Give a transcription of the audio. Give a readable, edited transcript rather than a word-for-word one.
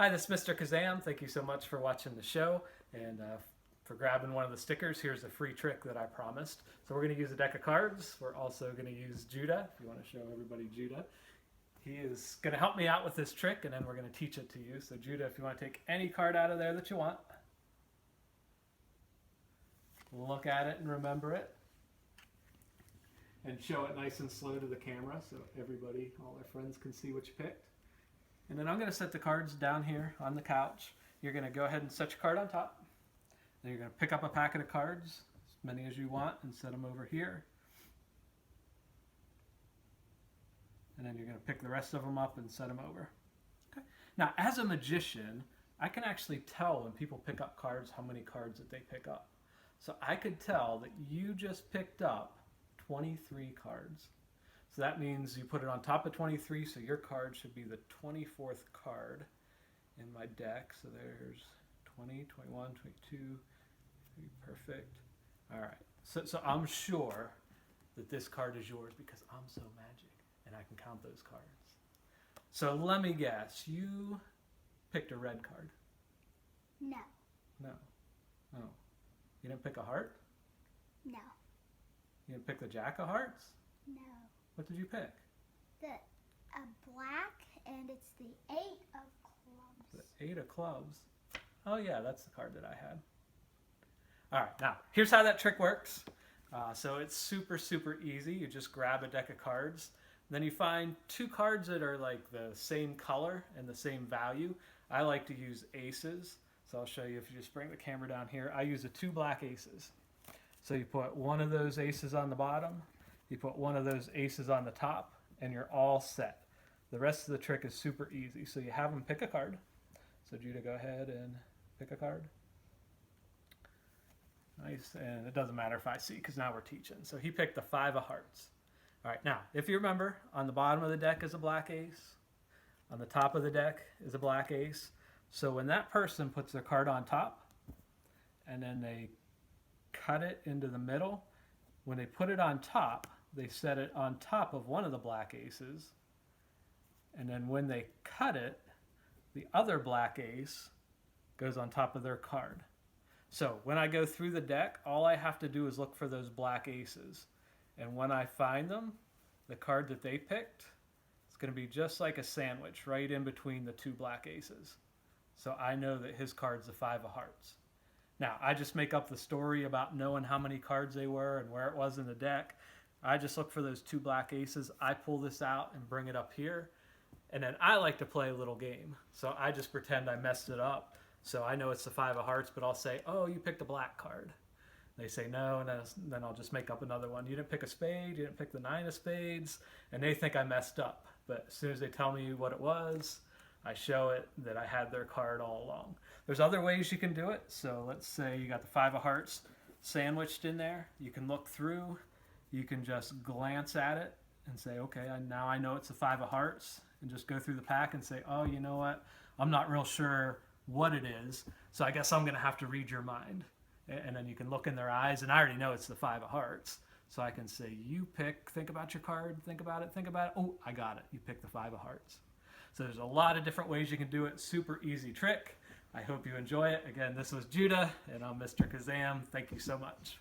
Hi, this is Mr. Kazam. Thank you so much for watching the show and for grabbing one of the stickers. Here's a free trick that I promised. So we're going to use a deck of cards. We're also going to use Judah, if you want to show everybody Judah. He is going to help me out with this trick, and then we're going to teach it to you. So Judah, if you want to take any card out of there that you want, look at it and remember it. And show it nice and slow to the camera so everybody, all our friends, can see what you picked. And then I'm going to set the cards down here on the couch. You're going to go ahead and set your card on top. Then you're going to pick up a packet of cards, as many as you want, and set them over here. And then you're going to pick the rest of them up and set them over. Okay. Now, as a magician, I can actually tell when people pick up cards how many cards that they pick up. So I could tell that you just picked up 23 cards. So that means you put it on top of 23, so your card should be the 24th card in my deck. So there's 20, 21, 22, perfect. All right, so I'm sure that this card is yours because I'm so magic and I can count those cards. So let me guess, you picked a red card. No. No. Oh. You didn't pick a heart? No. You didn't pick the Jack of Hearts? No. What did you pick? A black, and it's the 8 of clubs. The 8 of clubs. Oh yeah, that's the card that I had. All right, now here's how that trick works. So it's super easy. You just grab a deck of cards. Then you find 2 cards that are like the same color and the same value. I like to use aces. So I'll show you if you just bring the camera down here. I use the 2 black aces. So you put one of those aces on the bottom, you put one of those aces on the top, and you're all set. The rest of the trick is super easy. So you have them pick a card. So Judah, go ahead and pick a card. Nice, and it doesn't matter if I see because now we're teaching. So he picked the 5 of hearts. All right, now, if you remember, on the bottom of the deck is a black ace. On the top of the deck is a black ace. So when that person puts their card on top, and then they cut it into the middle, when they put it on top, they set it on top of one of the black aces, and then when they cut it, the other black ace goes on top of their card. So when I go through the deck, all I have to do is look for those black aces, and when I find them, the card that they picked, it's going to be just like a sandwich right in between the 2 black aces. So I know that his card's the 5 of hearts. Now, I just make up the story about knowing how many cards they were and where it was in the deck. I just look for those 2 black aces. I pull this out and bring it up here. And then I like to play a little game. So I just pretend I messed it up. So I know it's the 5 of hearts, but I'll say, oh, you picked a black card. They say no, and then I'll just make up another one. You didn't pick a spade, you didn't pick the 9 of spades, and they think I messed up. But as soon as they tell me what it was, I show it that I had their card all along. There's other ways you can do it. So let's say you got the 5 of hearts sandwiched in there. You can look through. You can just glance at it and say, okay, now I know it's the 5 of hearts, and just go through the pack and say, oh, you know what? I'm not real sure what it is, so I guess I'm going to have to read your mind. And then you can look in their eyes, and I already know it's the 5 of hearts. So I can say, you pick, think about your card, think about it. Oh, I got it. You picked the 5 of hearts. So there's a lot of different ways you can do it. Super easy trick. I hope you enjoy it. Again, this was Judah, and I'm Mr. Kazam. Thank you so much.